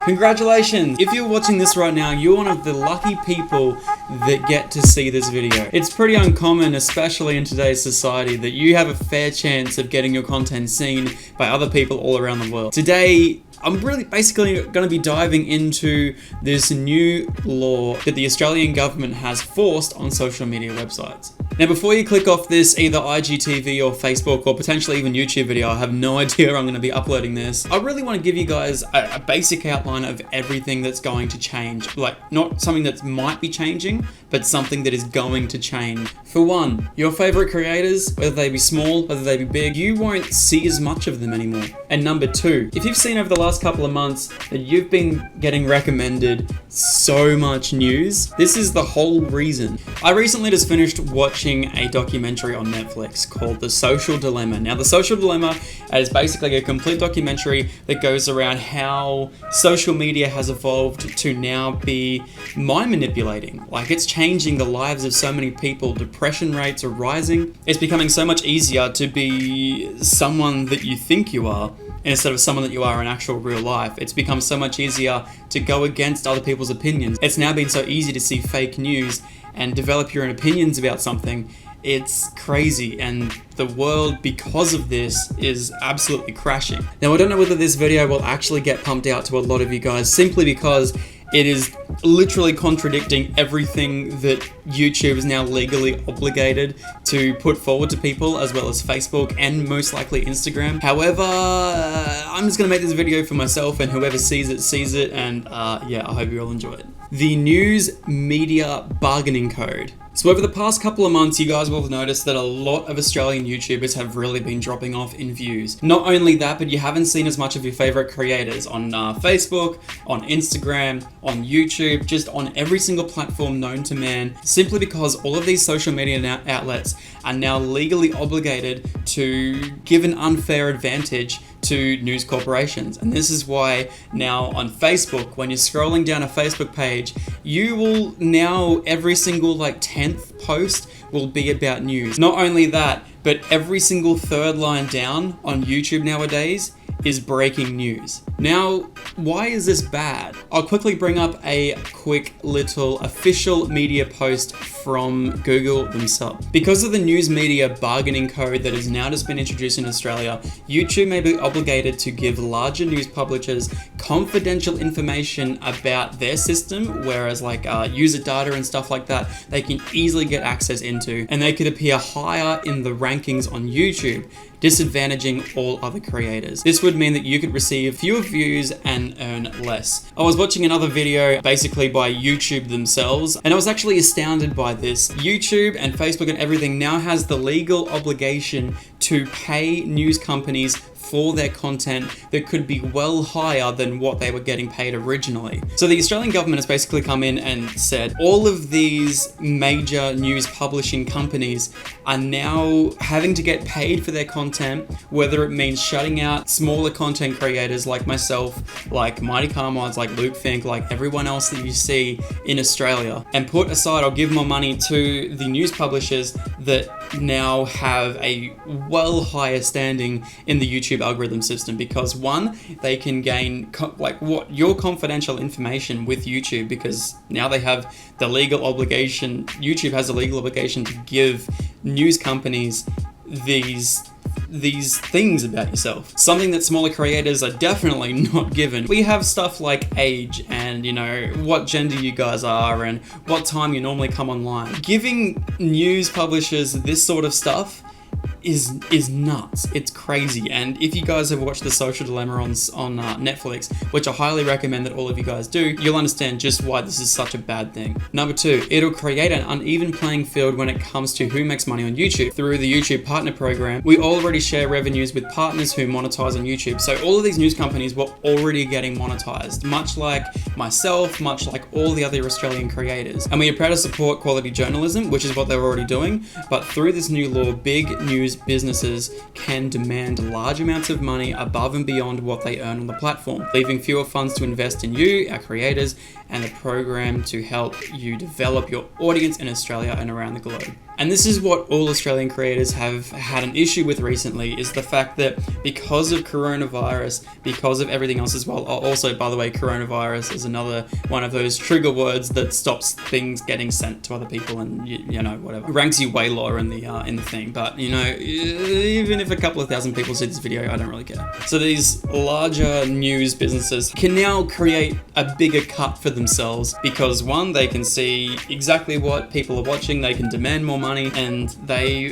Congratulations! If you're watching this right now, you're one of the lucky people that get to see this video. It's pretty uncommon, especially in today's society, that you have a fair chance of getting your content seen by other people all around the world. Today, I'm really basically going to be diving into this new law that the Australian government has forced on social media websites. Now, before you click off this either IGTV or Facebook or potentially even YouTube video, I have no idea where I'm going to be uploading this. I really want to give you guys a basic outline of everything that's going to change. Like, not something that might be changing, but something that is going to change. For one, your favorite creators, whether they be small, whether they be big, you won't see as much of them anymore. And number two, if you've seen over the last couple of months that you've been getting recommended so much news, this is the whole reason. I recently just finished watching a documentary on Netflix called The Social Dilemma. Now, The Social Dilemma is basically a complete documentary that goes around how social media has evolved to now be mind manipulating. Like, it's changing the lives of so many people. Depression rates are rising. It's becoming so much easier to be someone that you think you are instead of someone that you are in actual real life. It's become so much easier to go against other people's opinions. It's now been so easy to see fake news and develop your own opinions about something. It's crazy, and the world, because of this, is absolutely crashing. Now, I don't know whether this video will actually get pumped out to a lot of you guys, simply because it is literally contradicting everything that YouTube is now legally obligated to put forward to people, as well as Facebook and most likely Instagram. However, I'm just gonna make this video for myself, and whoever sees it, and yeah, I hope you all enjoy it. The News Media Bargaining Code. So over the past couple of months, you guys will have noticed that a lot of Australian YouTubers have really been dropping off in views. Not only that, but you haven't seen as much of your favorite creators on Facebook, on Instagram, on YouTube, just on every single platform known to man, simply because all of these social media outlets are now legally obligated to give an unfair advantage to news corporations. And this is why now on Facebook, when you're scrolling down a Facebook page, you will now, every single 10th post will be about news. Not only that, but every single third line down on YouTube nowadays is breaking news. Now, why is this bad? I'll quickly bring up a quick little official media post from Google themselves. Because of the News Media Bargaining Code that has now just been introduced in Australia, YouTube may be obligated to give larger news publishers confidential information about their system, whereas user data and stuff like that, they can easily get access into, and they could appear higher in the rankings on YouTube, disadvantaging all other creators. This would mean that you could receive fewer views and earn less. I was watching another video basically by YouTube themselves, and I was actually astounded by this. YouTube and Facebook and everything now has the legal obligation to pay news companies for their content that could be well higher than what they were getting paid originally. So the Australian government has basically come in and said all of these major news publishing companies are now having to get paid for their content, whether it means shutting out smaller content creators like myself, like Mighty Carmides, like Luke Fink, like everyone else that you see in Australia, and put aside or give more money to the news publishers that now have a well higher standing in the YouTube algorithm system, because one, they can gain your confidential information with YouTube, because now they have the legal obligation, YouTube has a legal obligation to give news companies these things about yourself. Something that smaller creators are definitely not given. We have stuff like age and, what gender you guys are and what time you normally come online. Giving news publishers this sort of stuff is nuts. It's crazy. And if you guys have watched The Social Dilemma on Netflix, which I highly recommend that all of you guys do, you'll understand just why this is such a bad thing. Number two, it'll create an uneven playing field when it comes to who makes money on YouTube. Through the YouTube Partner Program, we already share revenues with partners who monetize on YouTube. So all of these news companies were already getting monetized, much like myself, much like all the other Australian creators. And we are proud to support quality journalism, which is what they were already doing. But through this new law, big news businesses can demand large amounts of money above and beyond what they earn on the platform, leaving fewer funds to invest in you, our creators, and the program to help you develop your audience in Australia and around the globe. And this is what all Australian creators have had an issue with recently, is the fact that because of coronavirus, because of everything else as well, also, by the way, coronavirus is another one of those trigger words that stops things getting sent to other people and, you know, whatever. It ranks you way lower in the thing, but, you know, even if a couple of thousand people see this video, I don't really care. So these larger news businesses can now create a bigger cut for themselves because, one, they can see exactly what people are watching, they can demand more money, and they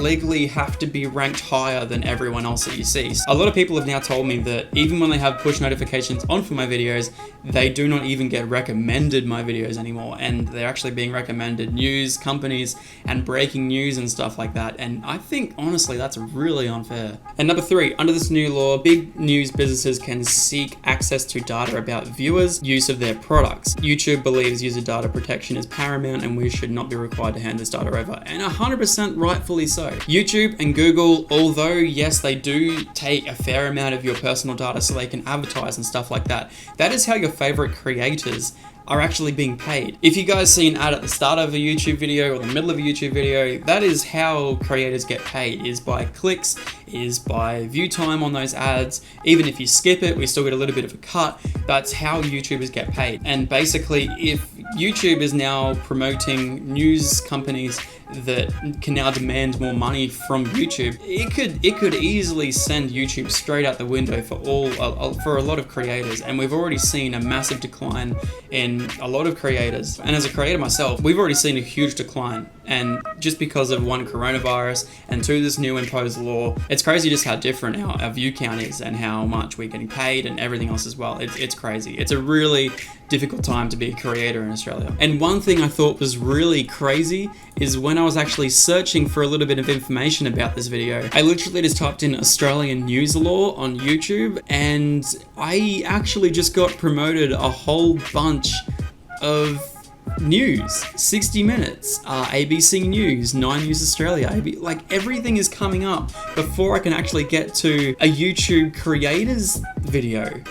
legally have to be ranked higher than everyone else that you see. A lot of people have now told me that even when they have push notifications on for my videos, they do not even get recommended my videos anymore, and they're actually being recommended news companies and breaking news and stuff like that. And I think, honestly, that's really unfair. And number 3, under this new law, big news businesses can seek access to data about viewers' use of their products. YouTube believes user data protection is paramount and we should not be required to hand this data over. And 100% rightfully so. YouTube and Google, although yes, they do take a fair amount of your personal data so they can advertise and stuff like that, that is how your favorite creators are actually being paid. If you guys see an ad at the start of a YouTube video or the middle of a YouTube video, that is how creators get paid, is by clicks, is by view time on those ads. Even if you skip it, we still get a little bit of a cut. That's how YouTubers get paid. And basically, if YouTube is now promoting news companies that can now demand more money from YouTube, it could easily send YouTube straight out the window for a lot of creators. And we've already seen a massive decline in a lot of creators. And as a creator myself, we've already seen a huge decline. And just because of, 1, coronavirus, and 2, this new imposed law, it's crazy just how different our view count is and how much we're getting paid and everything else as well. It's crazy. It's a really difficult time to be a creator in Australia. And one thing I thought was really crazy is when I was actually searching for a little bit of information about this video, I literally just typed in Australian news law on YouTube, and I actually just got promoted a whole bunch of news. 60 Minutes, ABC News, 9 News Australia, like everything is coming up before I can actually get to a YouTube creators video,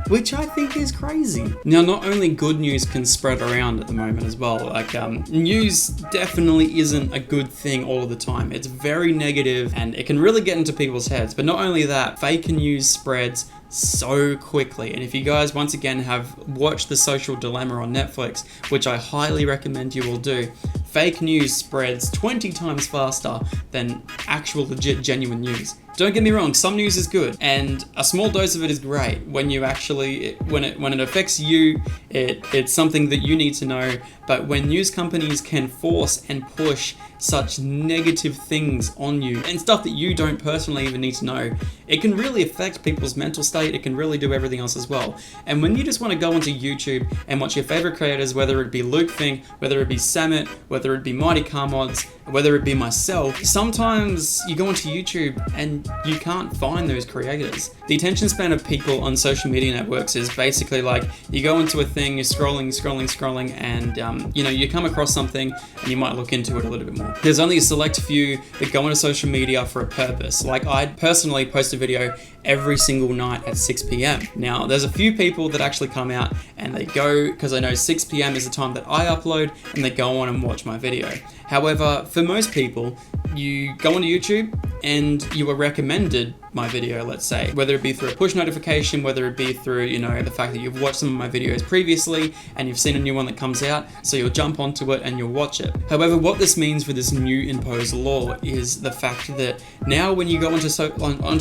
which I think is crazy. Now, not only good news can spread around at the moment as well, like news definitely isn't a good thing all of the time. It's very negative and it can really get into people's heads. But not only that, fake news spreads so quickly. And if you guys, once again, have watched The Social Dilemma on Netflix, which I highly recommend you all do, fake news spreads 20 times faster than actual legit genuine news. Don't get me wrong, some news is good, and a small dose of it is great. When you actually, when it affects you, it's something that you need to know. But when news companies can force and push such negative things on you and stuff that you don't personally even need to know, it can really affect people's mental state. It can really do everything else as well. And when you just want to go onto YouTube and watch your favorite creators, whether it be Luke Fink, whether it be Samet, whether it be Mighty Car Mods, whether it be myself, sometimes you go onto YouTube and you can't find those creators. The attention span of people on social media networks is basically like, you go into a thing, you're scrolling, and you come across something and you might look into it a little bit more. There's only a select few that go into social media for a purpose. Like, I personally post a video every single night at 6 p.m. Now, there's a few people that actually come out and they go, because I know 6 p.m. is the time that I upload, and they go on and watch my video. However, for most people, you go onto YouTube and you are recommended my video, let's say, whether it be through a push notification, whether it be through, the fact that you've watched some of my videos previously and you've seen a new one that comes out, so you'll jump onto it and you'll watch it. However, what this means for this new imposed law is the fact that now when you go onto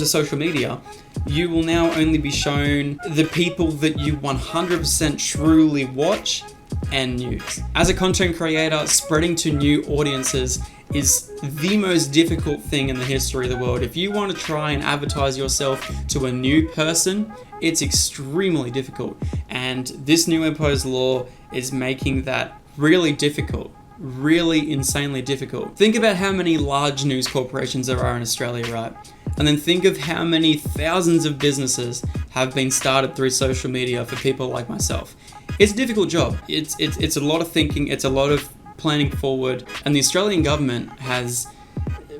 social media, you will now only be shown the people that you 100% truly watch and news. As a content creator, spreading to new audiences is the most difficult thing in the history of the world. If you want to try and advertise yourself to a new person, it's extremely difficult. And this new imposed law is making that really difficult. Really insanely difficult. Think about how many large news corporations there are in Australia, right? And then think of how many thousands of businesses have been started through social media for people like myself. It's a difficult job. It's a lot of thinking. It's a lot of planning forward. And the Australian government has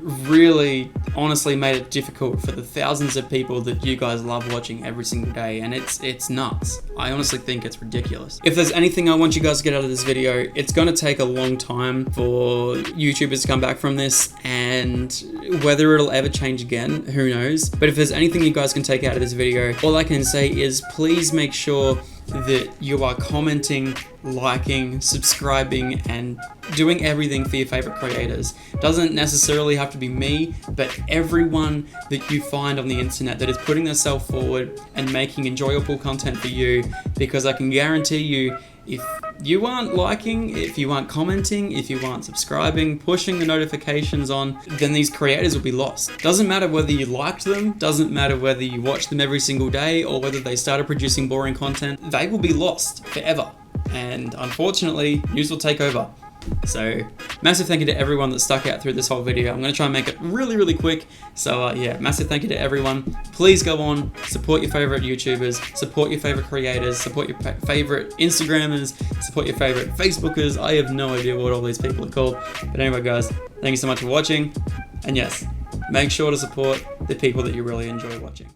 really honestly made it difficult for the thousands of people that you guys love watching every single day, and it's nuts. I honestly think it's ridiculous. If there's anything I want you guys to get out of this video, it's going to take a long time for YouTubers to come back from this, and whether it'll ever change again, who knows. But if there's anything you guys can take out of this video, all I can say is please make sure that you are commenting, liking, subscribing, and doing everything for your favorite creators. Doesn't necessarily have to be me, but everyone that you find on the internet that is putting themselves forward and making enjoyable content for you, because I can guarantee you, if you aren't liking, if you aren't commenting, if you aren't subscribing, pushing the notifications on, then these creators will be lost. Doesn't matter whether you liked them, doesn't matter whether you watch them every single day, or whether they started producing boring content, they will be lost forever. And unfortunately, news will take over. So massive thank you to everyone that stuck out through this whole video. I'm going to try and make it really quick. So yeah, massive thank you to everyone. Please go on, support your favorite YouTubers, support your favorite creators, support your favorite Instagrammers, support your favorite Facebookers. I have no idea what all these people are called. But anyway guys, thank you so much for watching. And yes, make sure to support the people that you really enjoy watching.